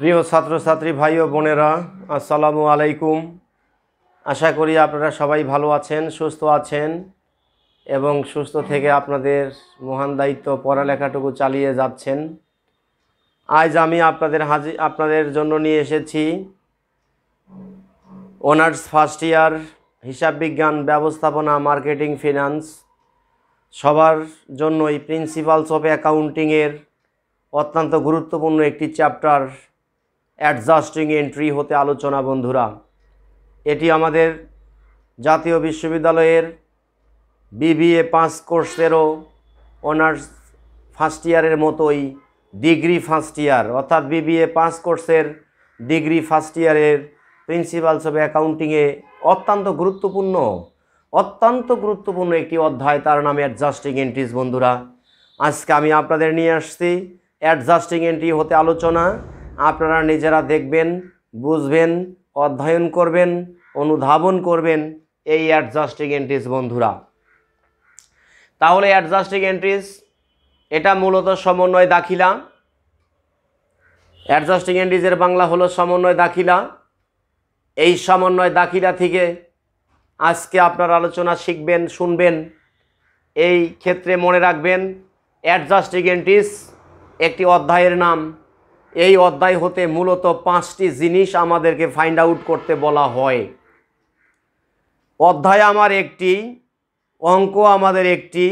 প্রিয় ছাত্রছাত্রী ভাই ও বোনেরা, আসসালামু আলাইকুম। আশা করি আপনারা সবাই ভালো আছেন, সুস্থ আছেন এবং সুস্থ থেকে আপনাদের মহান দায়িত্ব পড়ালেখাটুকু চালিয়ে যাচ্ছেন। আজ আমি আপনাদের জন্য নিয়ে এসেছি অনার্স ফার্স্ট ইয়ার হিসাব বিজ্ঞান, ব্যবস্থাপনা, মার্কেটিং, ফিনান্স সবার জন্যই প্রিন্সিপালস অফ অ্যাকাউন্টিংয়ের অত্যন্ত গুরুত্বপূর্ণ একটি চ্যাপ্টার অ্যাডজাস্টিং এন্ট্রি হতে আলোচনা। বন্ধুরা, এটি আমাদের জাতীয় বিশ্ববিদ্যালয়ের বিবিএ 5 কোর্সেরও অনার্স ফার্স্ট ইয়ারের মতোই ডিগ্রি ফার্স্ট ইয়ার, অর্থাৎ বিবিএ 5 কোর্সের ডিগ্রি ফার্স্ট ইয়ারের প্রিন্সিপালস অফ অ্যাকাউন্টিংয়ে অত্যন্ত গুরুত্বপূর্ণ একটি অধ্যায়, তার নাম অ্যাডজাস্টিং এন্ট্রিজ। বন্ধুরা, আজকে আমি আপনাদের নিয়ে আসছি অ্যাডজাস্টিং এন্ট্রি হতে আলোচনা। আপনারা নিজেরা দেখবেন, বুঝবেন, অধ্যয়ন করবেন, অনুধাবন করবেন এই অ্যাডজাস্টিং এন্ট্রিজ। বন্ধুরা, তাহলে অ্যাডজাস্টিং এন্ট্রিজ এটা মূলত সমন্বয় দাখিলা। অ্যাডজাস্টিং এন্ট্রিজের বাংলা হলো সমন্বয় দাখিলা। এই সমন্বয় দাখিলা থেকে আজকে আপনার আলোচনা শিখবেন, শুনবেন। এই ক্ষেত্রে মনে রাখবেন, অ্যাডজাস্টিং এন্ট্রিজ একটি অধ্যায়ের নাম। এই অধ্যায় হতে মূলত 5টি জিনিস আমাদেরকে ফাইন্ড আউট করতে বলা হয়। অধ্যায় আমার একটি, অঙ্ক আমাদের একটি,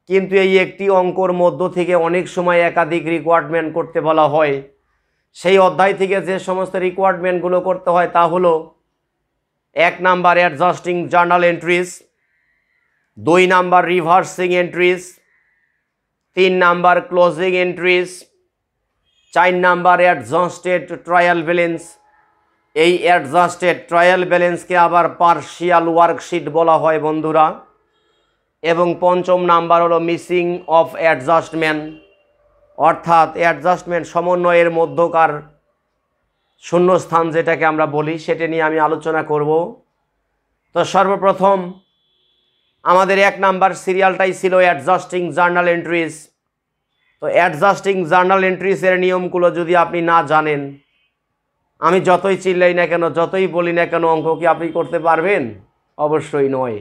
কিন্তু এই একটি অঙ্কর মধ্য থেকে অনেক সময় একাধিক রিকোয়ারমেন্ট করতে বলা হয়। সেই অধ্যায় থেকে যে সমস্ত রিকোয়ারমেন্টগুলো করতে হয় তা হলো 1 number adjusting journal entries, 2 number reversing entries, 3 number closing entries, 4 number adjusted trial balance. এই অ্যাডজাস্টেড ট্রায়াল ব্যালেন্সকে আবার পার্শিয়াল ওয়ার্কশিট বলা হয় বন্ধুরা। এবং 5ম নাম্বার হলো মিসিং অফ অ্যাডজাস্টমেন্ট, অর্থাৎ অ্যাডজাস্টমেন্ট সমন্বয়ের মধ্যকার শূন্যস্থান যেটাকে আমরা বলি, সেটা নিয়ে আমি আলোচনা করব। তো সর্বপ্রথম আমাদের 1 নাম্বার সিরিয়ালটাই ছিল অ্যাডজাস্টিং জার্নাল এন্ট্রিজ। তো অ্যাডজাস্টিং জার্নাল এন্ট্রিজের নিয়মগুলো যদি আপনি না জানেন, আমি যতই চিল্লাই না কেন, যতই বলি না কেন, অঙ্ক কি আপনি করতে পারবেন? অবশ্যই নয়।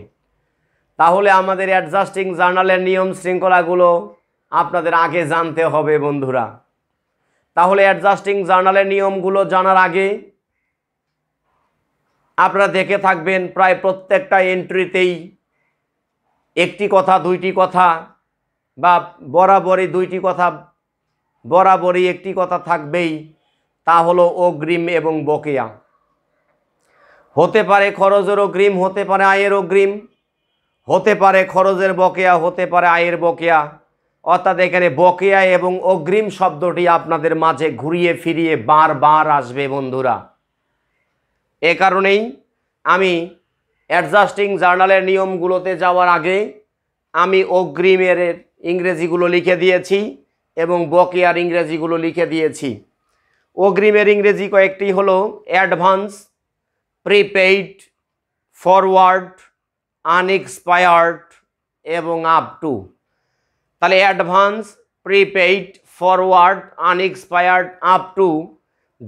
তাহলে আমাদের অ্যাডজাস্টিং জার্নালের নিয়ম শৃঙ্খলাগুলো আপনাদের আগে জানতে হবে বন্ধুরা। তাহলে অ্যাডজাস্টিং জার্নালের নিয়মগুলো জানার আগে আপনারা দেখে থাকবেন, প্রায় প্রত্যেকটা এন্ট্রিতেই একটি কথা, 2টি কথা বা বরাবরই 2টি কথা, বরাবরই একটি কথা থাকবেই, তা হলো অগ্রিম এবং বকেয়া। হতে পারে খরচের অগ্রিম, হতে পারে আয়ের অগ্রিম, হতে পারে খরচের বকেয়া, হতে পারে আয়ের বকেয়া। অর্থাৎ এখানে বকেয়া এবং অগ্রিম শব্দটি আপনাদের মাঝে ঘুরিয়ে ফিরিয়ে বারবার আসবে বন্ধুরা। এ কারণেই আমি অ্যাডজাস্টিং জার্নালের নিয়মগুলোতে যাওয়ার আগে আমি অগ্রিমের ইংরেজিগুলো লিখে দিয়েছি এবং বকেয়ার ইংরেজিগুলো লিখে দিয়েছি। অগ্রিমের ইংরেজি কয়েকটি হলো অ্যাডভান্স, প্রিপেইড, ফরওয়ার্ড, আনএক্সপায়ার্ড এবং আপ টু। তাহলে advance, prepaid, forward, unexpired, up to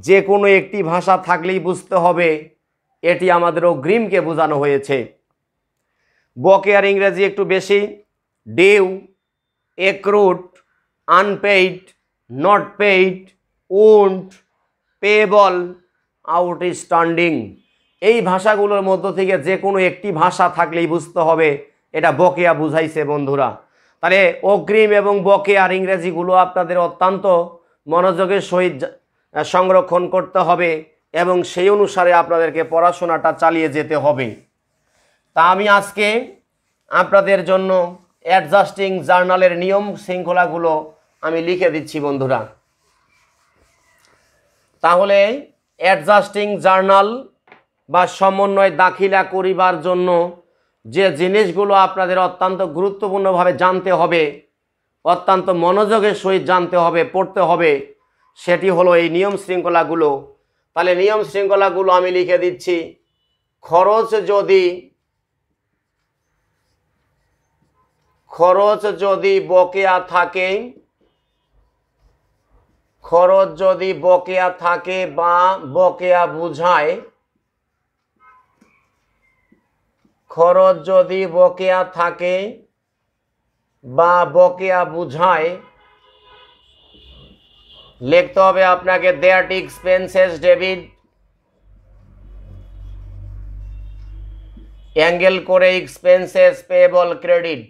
যে কোনো একটি ভাষা থাকলেই বুঝতে হবে এটি আমাদের অগ্রিমকে বোঝানো হয়েছে। বকেয়ার ইংরেজি একটু বেশি, due, accrued, unpaid, not paid, owed, payable, outstanding. এই ভাষাগুলোর মধ্য থেকে যে কোনো একটি ভাষা থাকলেই বুঝতে হবে এটা বকেয়া বুঝাইছে বন্ধুরা। তাহলে অগ্রিম এবং বকেয়ার ইংরেজিগুলো আপনাদের অত্যন্ত মনোযোগের সহিত সংরক্ষণ করতে হবে এবং সেই অনুসারে আপনাদেরকে পড়াশোনাটা চালিয়ে যেতে হবে। তা আমি আজকে আপনাদের জন্য অ্যাডজাস্টিং জার্নালের নিয়ম শৃঙ্খলাগুলো আমি লিখে দিচ্ছি বন্ধুরা। তাহলে অ্যাডজাস্টিং জার্নাল বা সমন্বয় দাখিলা করিবার জন্য যে জিনিসগুলো আপনাদের অত্যন্ত গুরুত্বপূর্ণভাবে জানতে হবে, অত্যন্ত মনোযোগের সহিত জানতে হবে, পড়তে হবে, সেটি হলো এই নিয়ম শৃঙ্খলাগুলো। তাহলে নিয়ম শৃঙ্খলাগুলো আমি লিখে দিচ্ছি। খরচ যদি বকেয়া থাকে খরচ যদি বকেয়া থাকে বা বকেয়া বুঝায়, খরচ যদি বকেয়া থাকে বা বকেয়া বুঝায়, লিখতে হবে আপনাকে দ্যাট এক্সপেন্সেস ডেবিট, অ্যাঙ্গেল করে expenses payable credit.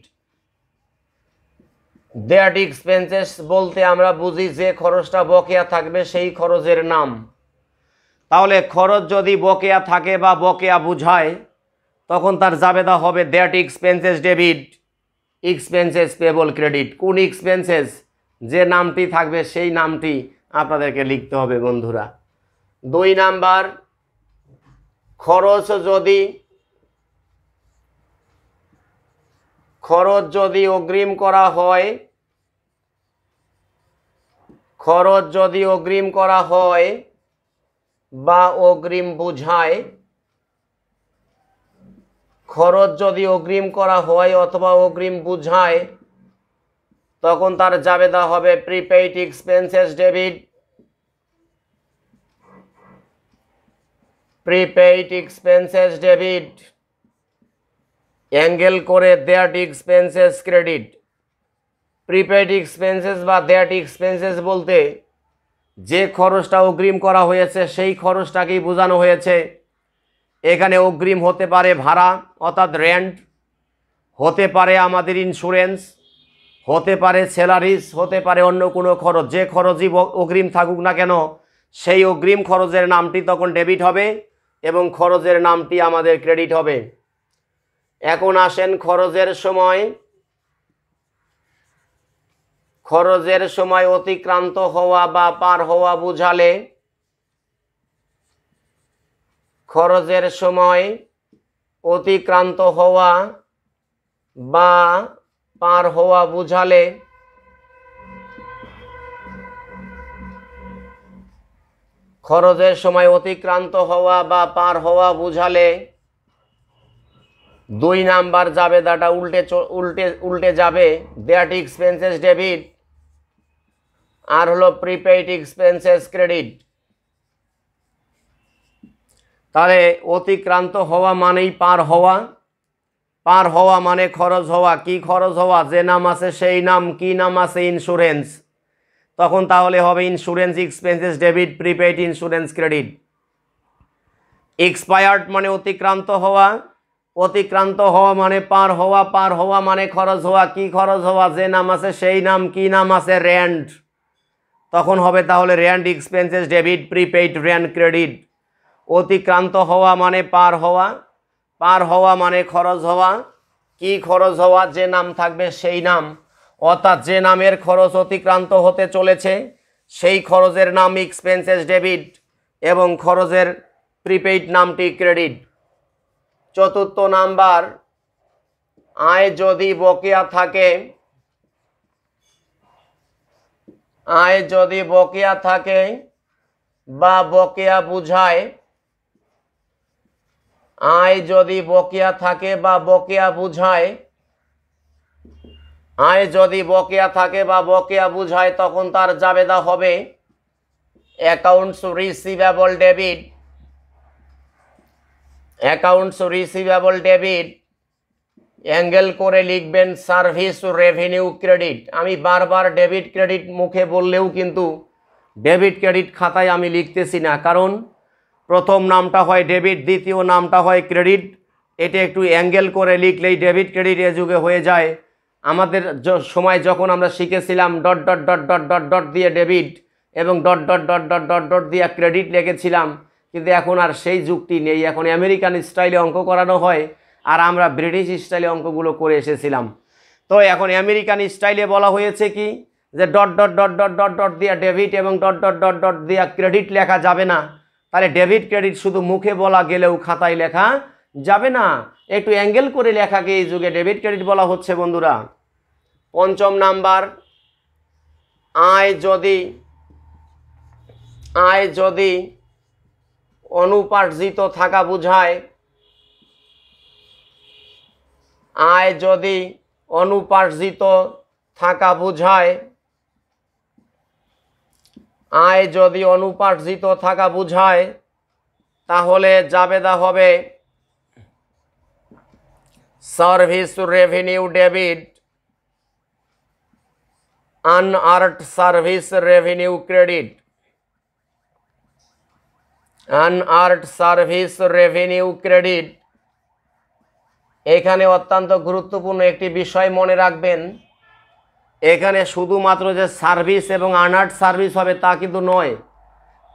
That expenses বলতে আমরা বুঝি যে খরচটা বকেয়া থাকবে সেই খরচের নাম। তাহলে খরচ যদি বকেয়া থাকে বা বকেয়া বুঝায় তখন তার জাবেদা হবে that expenses debit, expenses payable credit. কোন এক্সপেন্সেস, যে নামটি থাকবে সেই নামটি আপনাদেরকে লিখতে হবে বন্ধুরা। 2 নাম্বার, খরচ যদি অগ্রিম করা হয়, খরচ যদি অগ্রিম করা হয় বা অগ্রিম বুঝায়, খরচ যদি অগ্রিম করা হয় অথবা অগ্রিম বুঝায় তখন তার জাবেদা হবে prepaid expenses debit, prepaid expenses debit, অ্যাঙ্গেল করে that expenses credit. Prepaid expenses বা দ্যাট এক্সপেন্সেস বলতে যে খরচটা অগ্রিম করা হয়েছে সেই খরচটাকেই বোঝানো হয়েছে। এখানে অগ্রিম হতে পারে ভাড়া অর্থাৎ রেন্ট, হতে পারে আমাদের ইন্স্যুরেন্স, হতে পারে স্যালারিজ, হতে পারে অন্য কোনো খরচ। যে খরচই অগ্রিম থাকুক না কেন সেই অগ্রিম খরচের নামটি তখন ডেবিট হবে এবং খরচের নামটি আমাদের ক্রেডিট হবে। এখন আসেন খরচের সময় অতিক্রান্ত হওয়া বা পার হওয়া বুঝালে, খরচের সময় অতিক্রান্ত হওয়া বা পার হওয়া বুঝালে, খরচের সময় অতিক্রান্ত হওয়া বা পার হওয়া বুঝালে 2 নাম্বার জাবেদাটা উল্টে যাবে, দ্যাট এক্সপেন্সেস ডেবিট আর হলো প্রিপেইড এক্সপেন্সেস ক্রেডিট। তাহলে অতিক্রান্ত হওয়া মানেই পার হওয়া, পার হওয়া মানে খরচ হওয়া। কি খরচ হওয়া? যে নাম আছে সেই নাম। কি নাম আছে? ইন্স্যুরেন্স। তখন তাহলে হবে insurance expenses debit, prepaid insurance credit. Expired মানে অতিক্রান্ত হওয়া, অতিক্রান্ত হওয়া মানে পার হওয়া, পার হওয়া মানে খরচ হওয়া। কি খরচ হওয়া? যে নাম আছে সেই নাম। কি নাম আছে? রেন্ট। তখন হবে তাহলে rent expenses debit, prepaid rent credit. অতিক্রান্ত হওয়া মানে পার হওয়া, পার হওয়া মানে খরচ হওয়া। কি খরচ হওয়া? যে নাম থাকবে সেই নাম, অর্থাৎ যে নামের খরচ অতিক্রান্ত হতে চলেছে সেই খরচের নাম এক্সপেন্সেস ডেবিট এবং খরচের প্রিপেইড নামটি ক্রেডিট। 4 নাম্বার, আয় যদি বকেয়া থাকে, আয় যদি বকেয়া থাকে বা বকেয়া বুঝায়, আয় যদি বকেয়া থাকে বা বকেয়া বুঝায়, আয় যদি বকেয়া থাকে বা বকেয়া বুঝায় তখন তার জাবেদা হবে accounts receivable debit, accounts receivable debit, অ্যাঙ্গেল করে লিখবেন সার্ভিস রেভিনিউ ক্রেডিট। আমি বারবার ডেবিট ক্রেডিট মুখে বললেও কিন্তু ডেবিট ক্রেডিট খাতায় আমি লিখতেছি না, কারণ প্রথম নামটা হয় ডেবিট, দ্বিতীয় নামটা হয় ক্রেডিট। এটা একটু অ্যাঙ্গেল করে লিখলেই ডেবিট ক্রেডিট এ যুগে হয়ে যায়। আমাদের সময় যখন আমরা শিখেছিলাম dot dot dot dot dot dot দিয়ে ডেবিট এবং dot dot dot dot dot dot দিয়ে ক্রেডিট লিখেছিলাম, কিন্তু এখন আর সেই যুগটি নেই। এখন আমেরিকান স্টাইলে অঙ্ক করানো হয় আর আমরা ব্রিটিশ স্টাইলে অঙ্কগুলো করে এসেছিলাম। তো এখন আমেরিকান স্টাইলে বলা হয়েছে কি যে dot dot dot dot dot dot দিয়ে ডেবিট এবং ডট ডট ডট ডট দিয়ে ক্রেডিট লেখা যাবে না। তাহলে ডেবিট ক্রেডিট শুধু মুখে বলা গেলেও খাতায় লেখা যাবে না, একটু অ্যাঙ্গেল করে লেখাকে এই যুগে ডেবিট ক্রেডিট বলা হচ্ছে বন্ধুরা। 5 নাম্বার, আয় যদি অনুপার্জিত থাকা বুঝায়, আয় যদি অনুপার্জিত থাকা বুঝায়, আয় যদি অনুপার্জিত থাকা বোঝায় তাহলে জাবেদা হবে service revenue debit, unearned service revenue credit, unearned service revenue credit. এখানে অত্যন্ত গুরুত্বপূর্ণ একটি বিষয় মনে রাখবেন, এখানে শুধুমাত্র যে সার্ভিস এবং আনআর্নড সার্ভিস হবে তা কিন্তু নয়,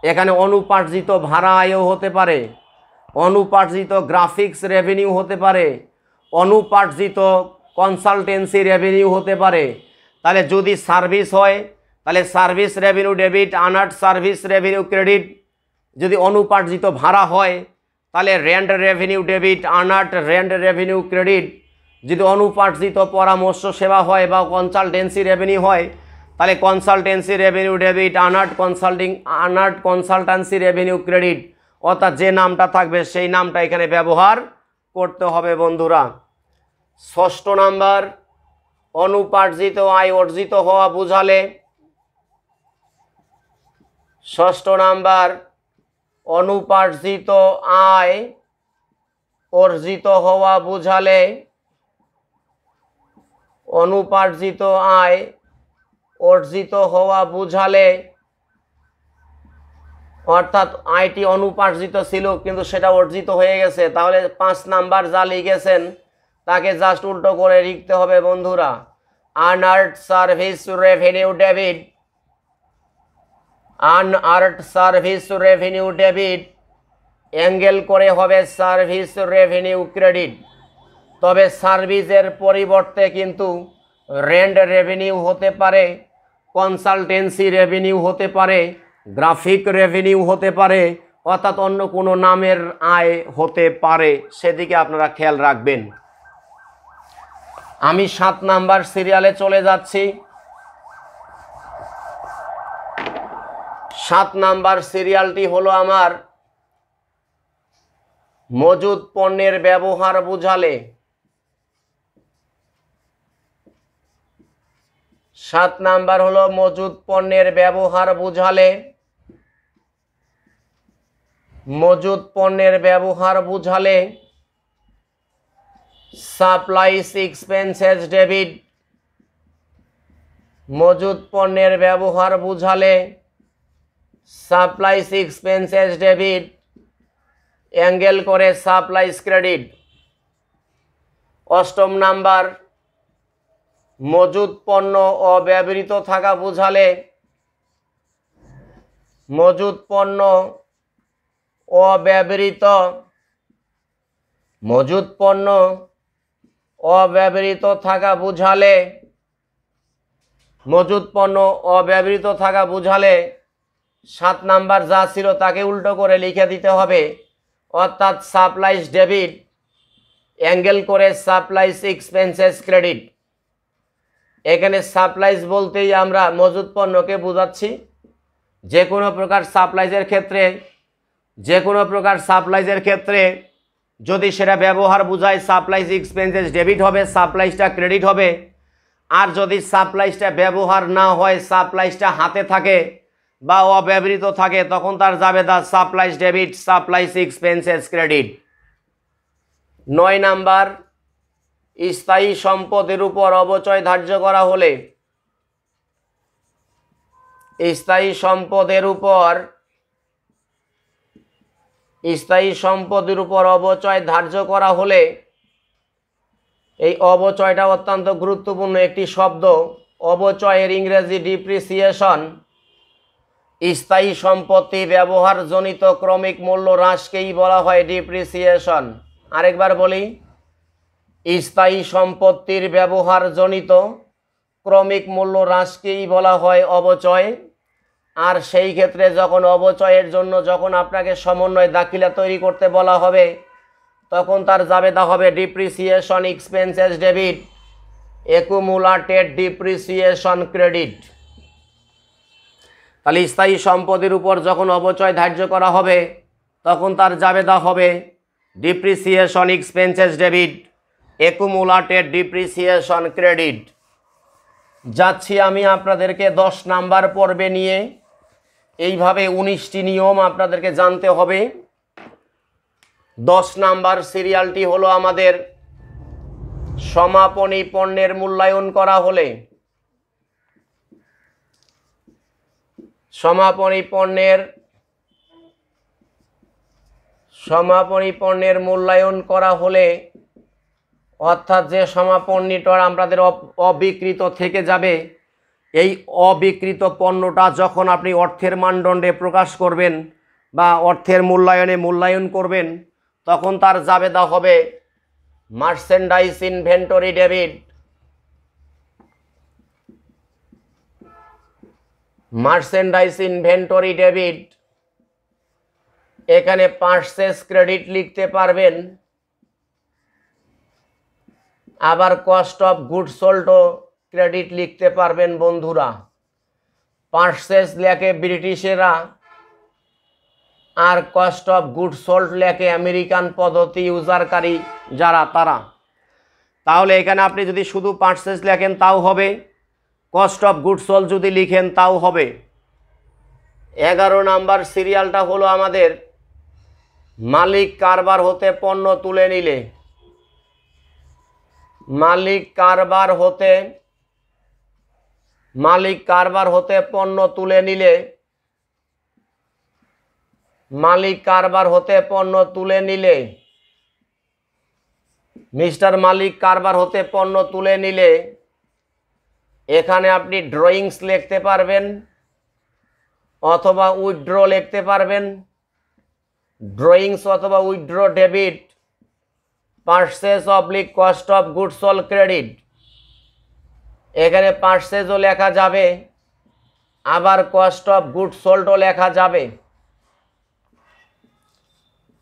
এখানে অনুপার্জিত ভাড়া আয়ও হতে পারে, অনুপার্জিত গ্রাফিক্স রেভিনিউ হতে পারে, অনুপার্জিত কনসালটেন্সি রেভিনিউ হতে পারে। তাহলে যদি সার্ভিস হয় তাহলে service revenue debit, unearned service revenue credit. যদি অনুপার্জিত ভাড়া হয় তাহলে rent revenue debit, unearned rent revenue credit. যদি অনুপার্জিত পরামর্শ সেবা হয় বা কনসালটেন্সি রেভিনিউ হয় তাহলে consultancy revenue debit, unearned consultancy revenue credit. অর্থাৎ যে নামটা থাকবে সেই নামটা এখানে ব্যবহার করতে হবে বন্ধুরা। ষষ্ঠ নাম্বার, অনুপার্জিত আয় অর্জিত হওয়া বুঝালে, ষষ্ঠ নাম্বার অনুপার্জিত আয় অর্জিত হওয়া বুঝালে, অনুপার্জিত আয় অর্জিত হওয়া বুঝালে অর্থাৎ আয়টি অনুপার্জিত ছিল কিন্তু সেটা অর্জিত হয়ে গেছে, তাহলে 5 নাম্বার যা লিখেছেন তাকে জাস্ট উল্টো করে লিখতে হবে বন্ধুরা। Unearned service revenue debit, unearned service revenue debit, অ্যাঙ্গেল করে হবে সার্ভিস রেভিনিউ ক্রেডিট। তবে সার্ভিসের পরিবর্তে কিন্তু রেন্ট রেভিনিউ হতে পারে, কনসালটেন্সি রেভিনিউ হতে পারে, গ্রাফিক রেভিনিউ হতে পারে, অর্থাৎ অন্য কোনো নামের আয় হতে পারে, সেদিকে আপনারা খেয়াল রাখবেন। আমি 7 নাম্বার সিরিয়ালে চলে যাচ্ছি। 7 নাম্বার সিরিয়ালটি হলো আমার মজুদ পণ্যের ব্যবহার বুঝালে। 7 নাম্বার হলো মজুদ পণ্যের ব্যবহার বুঝালে। মজুদ পণ্যের ব্যবহার বুঝালে সাপ্লাইস এক্সপেন্সেস ডেবিট, মজুদ পণ্যের ব্যবহার বুঝালে সাপ্লাইস এক্সপেন্সেস ডেবিট, অ্যাঙ্গেল করে সাপ্লাইস ক্রেডিট। অষ্টম নাম্বার, মজুদ পণ্য অব্যবহৃত থাকা বুঝালে, মজুদ পণ্য অব্যবহৃত, মজুদ পণ্য অব্যবহৃত থাকা বুঝালে, মজুদ পণ্য অব্যবহৃত থাকা বুঝালে 7 নাম্বার যা ছিল তাকে উল্টো করে লিখে দিতে হবে, অর্থাৎ সাপ্লাইস ডেবিট, অ্যাঙ্গেল করে সাপ্লাইস এক্সপেন্সেস ক্রেডিট। এখানে সাপ্লাইস বলতেই আমরা মজুদ পণ্যকে বোঝাচ্ছি। যে কোনো প্রকার সাপ্লাইজের ক্ষেত্রে, যে কোনো প্রকার সাপ্লাইজের ক্ষেত্রে যদি সেটা ব্যবহার বোঝায় সাপ্লাইস এক্সপেন্সেস ডেবিট হবে, সাপ্লাইসটা ক্রেডিট হবে। আর যদি সাপ্লাইসটা ব্যবহার না হয়, সাপ্লাইসটা হাতে থাকে বা অব্যবহৃত থাকে, তখন তার জাবেদা supplies debit, supplies expenses credit. 9 number, স্থায়ী সম্পদের উপর অবচয় ধার্য করা হলে, স্থায়ী সম্পদের উপর, স্থায়ী সম্পদের উপর অবচয় ধার্য করা হলে, এই অবচয়টা অত্যন্ত গুরুত্বপূর্ণ একটি শব্দ। অবচয়ের ইংরেজি ডিপ্রিসিয়েশন। স্থায়ী সম্পত্তি ব্যবহারজনিত ক্রমিক মূল্য হ্রাসকেই বলা হয় ডিপ্রিসিয়েশন। আরেকবার বলি, স্থায়ী সম্পত্তির ব্যবহারজনিত ক্রমিক মূল্য হ্রাসকেই বলা হয় অবচয়। আর সেই ক্ষেত্রে যখন অবচয়ের জন্য যখন আপনাকে সমন্বয় দাখিলা তৈরি করতে বলা হবে, তখন তার জাবেদা হবে depreciation expenses debit, accumulated depreciation credit. তাহলে স্থায়ী সম্পদের উপর যখন অবচয় ধার্য করা হবে তখন তার জাবেদা হবে depreciation expenses debit, accumulated depreciation credit. যাচ্ছি আমি আপনাদেরকে 10 নাম্বার পর্বে নিয়ে। এইভাবে 19টি নিয়ম আপনাদেরকে জানতে হবে। 10 নাম্বার সিরিয়ালটি হলো আমাদের সমাপনী পণ্যের মূল্যায়ন করা হলে সমাপনী পণ্যের মূল্যায়ন করা হলে অর্থাৎ যে সমাপনীটা আমাদের অবিকৃত থেকে যাবে, এই অবিকৃত পণ্যটা যখন আপনি অর্থের মানদণ্ডে প্রকাশ করবেন বা অর্থের মূল্যায়ন করবেন, তখন তার জাবেদা হবে merchandise inventory debit. Merchandise inventory debit, এখানে পারচেজ ক্রেডিট লিখতে পারবেন, আবার কস্ট অফ গুডস সোল্ডও ক্রেডিট লিখতে পারবেন বন্ধুরা। পারচেজ লেখে ব্রিটিশেরা আর কস্ট অফ গুডস সোল্ড লেখে আমেরিকান পদ্ধতি ইউজারকারী যারা তারা। তাহলে এখানে আপনি যদি শুধু পারচেজ লেখেন তাও হবে, কস্ট অফ গুডস সোল্ড যদি লিখেন তাও হবে। 11 নাম্বার সিরিয়ালটা হলো আমাদের মালিক কারবার হতে পণ্য তুলে নিলে। মালিক কারবার হতে পণ্য তুলে নিলে মিস্টার মালিক কারবার হতে পণ্য তুলে নিলে এখানে আপনি ড্রয়িংস লিখতে পারবেন অথবা উইথড্র লিখতে পারবেন। ড্রয়িংস অথবা withdraw debit, purchase oblique cost of goods sold credit. এখানে পারচেজও লেখা যাবে, আবার কস্ট অফ গুডস সোল্ডও লেখা যাবে।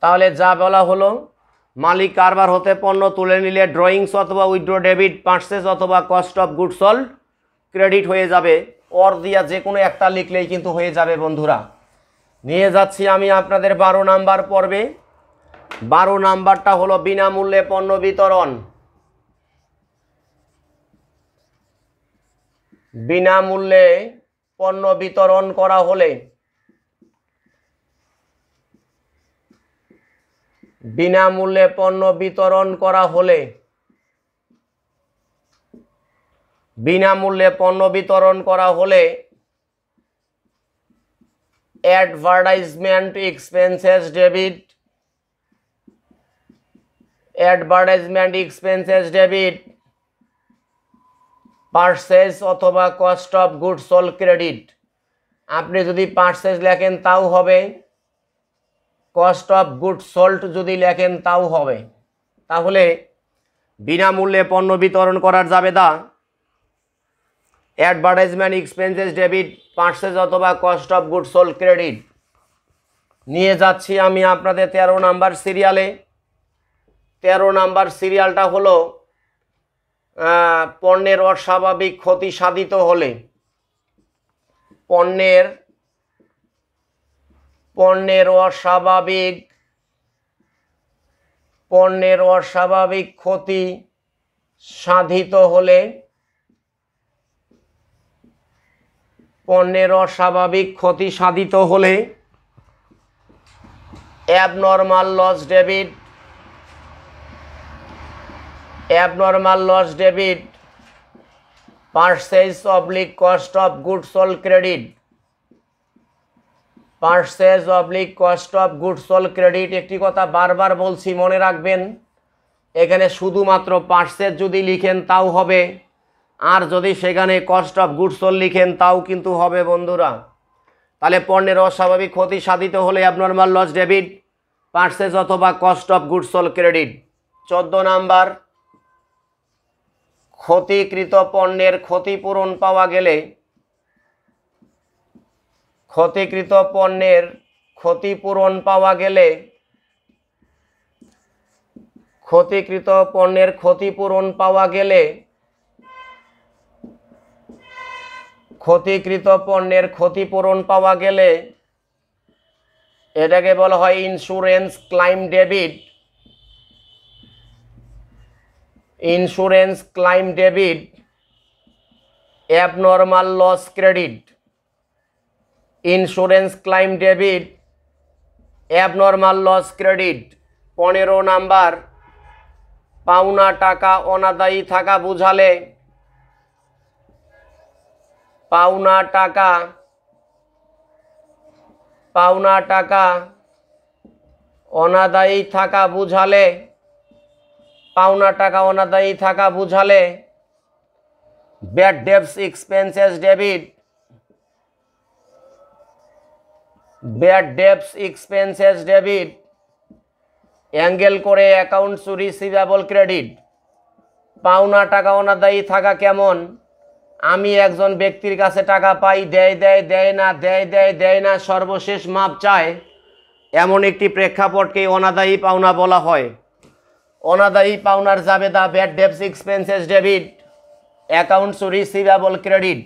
তাহলে যা বলা হলো, মালিক কারবার হতে পণ্য তুলে নিলে ড্রয়িংস অথবা উইথড্র ডেবিট, পারচেজ অথবা cost of goods sold credit হয়ে যাবে। অর দিয়া যে কোনো একটা লিখলেই কিন্তু হয়ে যাবে বন্ধুরা। নিয়ে যাচ্ছি আমি আপনাদের 12 নাম্বার পর্বে। 12 নাম্বারটা হলো বিনামূল্যে পণ্য বিতরণ। বিনামূল্যে পণ্য বিতরণ করা হলে বিনামূল্যে পণ্য বিতরণ করা হলে বিনামূল্যে পণ্য বিতরণ করা হলে অ্যাডভার্টাইজমেন্ট এক্সপেন্সেস ডেবিট, পারচেজ অথবা cost of goods sold credit. আপনি যদি পারচেজ লেখেন তাও হবে, কস্ট অফ গুডস সোল্ড যদি লেখেন তাও হবে। তাহলে বিনামূল্যে পণ্য বিতরণ করার জাবেদা অ্যাডভার্টাইজমেন্ট এক্সপেন্সেস ডেবিট, পারচেজ অথবা cost of goods sold credit. নিয়ে যাচ্ছি আমি আপনাদের 13 নাম্বার সিরিয়ালে। 13 নাম্বার সিরিয়ালটা হলো পণ্যের অস্বাভাবিক ক্ষতি সাধিত হলে পণ্যের অস্বাভাবিক ক্ষতি সাধিত হলে abnormal loss debit, purchase oblique cost of goods sold credit. Purchase oblique cost of goods sold credit, একটি কথা বারবার বলছি, মনে রাখবেন। এখানে শুধুমাত্র পারচেজ যদি লিখেন তাও হবে, আর যদি সেখানে কস্ট অফ গুডস সোল্ড লিখেন তাও কিন্তু হবে বন্ধুরা। তাহলে পণ্যের অস্বাভাবিক ক্ষতি সাধিত হলে অ্যাবনর্মাল লস ডেবিট, পারচেজ অথবা cost of goods sold credit. 14 number, ক্ষতিকৃত পণ্যের ক্ষতিপূরণ পাওয়া গেলে ক্ষতিকৃত পণ্যের ক্ষতিপূরণ পাওয়া গেলে এটাকে বলা হয় insurance claim debit. Abnormal loss credit. Insurance claim debit, abnormal loss credit. 15 number, পাওনা টাকা অনাদায়ী থাকা বুঝালে, পাওনা টাকা অনাদায়ী থাকা বুঝালে, পাওনা টাকা অনাদায়ী থাকা বুঝালে bad debts expenses debit, bad debts expenses debit. অ্যাঙ্গেল করে অ্যাকাউন্টস রিসিভেবল ক্রেডিট। পাওনা টাকা অনাদায়ী থাকা কেমন? আমি একজন ব্যক্তির কাছে টাকা পাই, দেয় দেয় না, সর্বশেষ মাপ চায়, এমন একটি প্রেক্ষাপটকে অনাদায়ী পাওনা বলা হয়। অনাদায়ী পাওনার জাবেদা bad debts expenses debit, accounts receivable credit.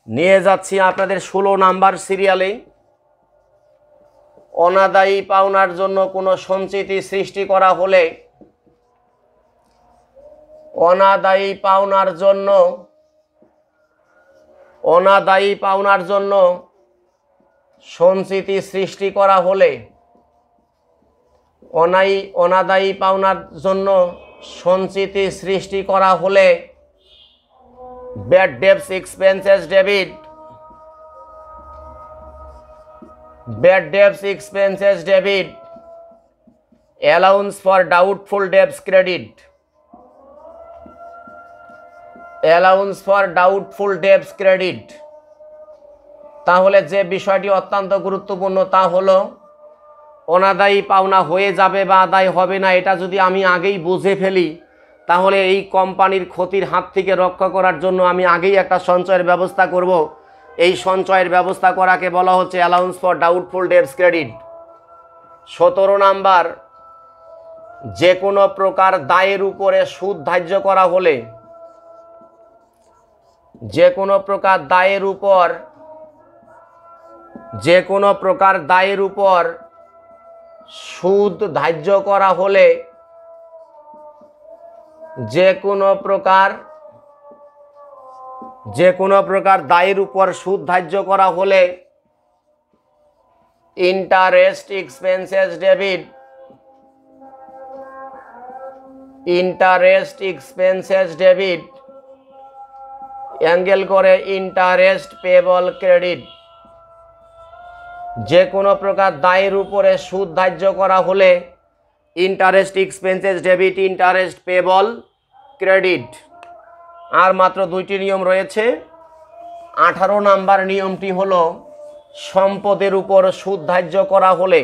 নিয়ে যাচ্ছি আপনাদের 16 নাম্বার সিরিয়ালে। অনাদায়ী পাওনার জন্য কোনো সঞ্চিতি সৃষ্টি করা হলে, অনাদায়ী পাওনার জন্য সঞ্চিতি সৃষ্টি করা হলে, অনাদায়ী পাওনার জন্য সঞ্চিতি সৃষ্টি করা হলে bad debts expenses debit, bad debts expenses debit. Allowance for doubtful dates credit, allowance for doubtful dates credit. তাহলে যে বিষয়টি অত্যন্ত গুরুত্বপূর্ণ তা হলো, অনাদায়ী পাওনা হয়ে যাবে বা আদায় হবে না এটা যদি আমি আগেই বুঝে ফেলি, তাহলে এই কোম্পানির ক্ষতির হাত থেকে রক্ষা করার জন্য আমি আগেই একটা সঞ্চয়ের ব্যবস্থা করব। এই সঞ্চয়ের ব্যবস্থা করাকে বলা হচ্ছে allowance for doubtful dates credit. 17 number, যে কোনো প্রকার দায়ের উপরে সুদ ধার্য করা হলে, যে কোনো প্রকার দায়ের উপর সুদ ধার্য করা হলে, যে কোনো প্রকার দায়ের উপর সুদ ধার্য করা হলে interest expenses debit, interest expenses debit. অ্যাঙ্গেল করে ইন্টারেস্ট পেবল ক্রেডিট। যে কোনো প্রকার দায়ের উপরে সুদ ধার্য করা হলে interest expenses debit, interest payable credit. আর মাত্র 2টি নিয়ম রয়েছে। 18 নাম্বার নিয়মটি হলো সম্পদের উপর সুদ ধার্য করা হলে,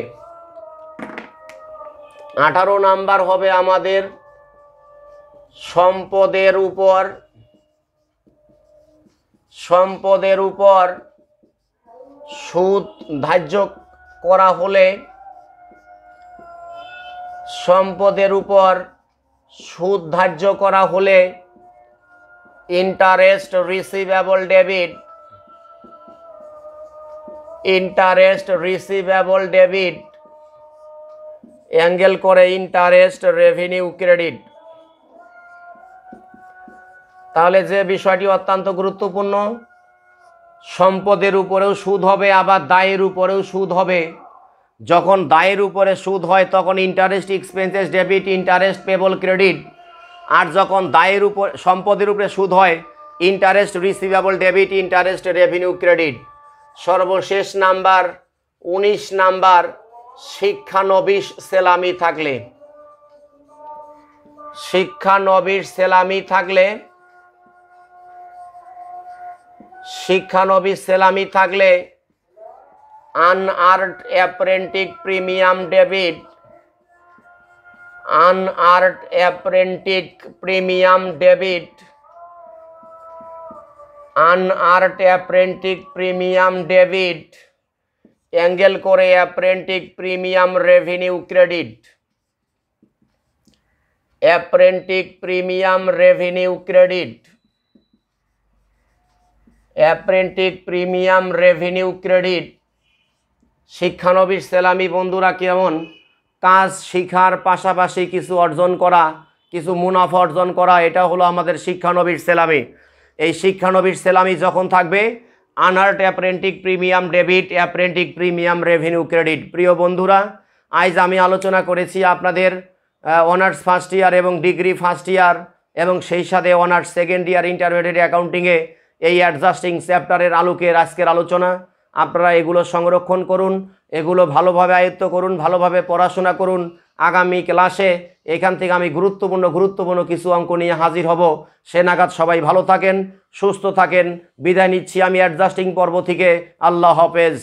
18 নাম্বার হবে আমাদের সম্পদের উপর সুদ ধার্য করা হলে, সম্পদের উপর সুদ ধার্য করা হলে interest receivable debit, interest receivable debit. অ্যাঙ্গেল করে ইন্টারেস্ট রেভিনিউ ক্রেডিট। তাহলে যে বিষয়টি অত্যন্ত গুরুত্বপূর্ণ, সম্পদের উপরেও সুদ হবে, আবার দায়ের উপরেও সুদ হবে। যখন দায়ের উপরে সুদ হয় তখন interest expenses debit, interest payable credit. আর যখন দায়ের উপর সম্পদের উপরে সুদ হয় interest receivable debit, interest revenue credit. সর্বশেষ নাম্বার 19 নাম্বার, শিক্ষানবিশ সেলামি থাকলে, শিক্ষানবিশ সেলামি থাকলে, শিক্ষানবিশ সেলামি থাকলে unearned apprentice premium debit, unearned apprentice premium debit, unearned apprentice premium debit. অ্যাঙ্গেল করে apprentice premium revenue credit, apprentice premium revenue credit, apprentice premium revenue credit. শিক্ষানবিশ সেলামি বন্ধুরা কেমন? কাজ শিখার পাশাপাশি কিছু অর্জন করা, কিছু মুনাফা অর্জন করা, এটা হলো আমাদের শিক্ষানবিশ সেলামি। এই শিক্ষানবিশ সেলামি যখন থাকবে unearned apprentice premium debit, apprentice premium revenue credit. প্রিয় বন্ধুরা, আজ আমি আলোচনা করেছি আপনাদের অনার্স ফার্স্ট ইয়ার এবং ডিগ্রি ফার্স্ট ইয়ার এবং সেই সাথে অনার্স সেকেন্ড ইয়ার ইন্টারমিডিয়েট অ্যাকাউন্টিংয়ে এই অ্যাডজাস্টিং চ্যাপ্টারের আলোকের আজকের আলোচনা। আপনারা এগুলো সংরক্ষণ করুন, এগুলো ভালোভাবে আয়ত্ত করুন, ভালোভাবে পড়াশোনা করুন। আগামী ক্লাসে এখান থেকে আমি গুরুত্বপূর্ণ কিছু অঙ্ক নিয়ে হাজির হব। সে নাগাদ সবাই ভালো থাকেন, সুস্থ থাকেন। বিদায় নিচ্ছি আমি অ্যাডজাস্টিং পর্ব থেকে। আল্লাহ হাফেজ।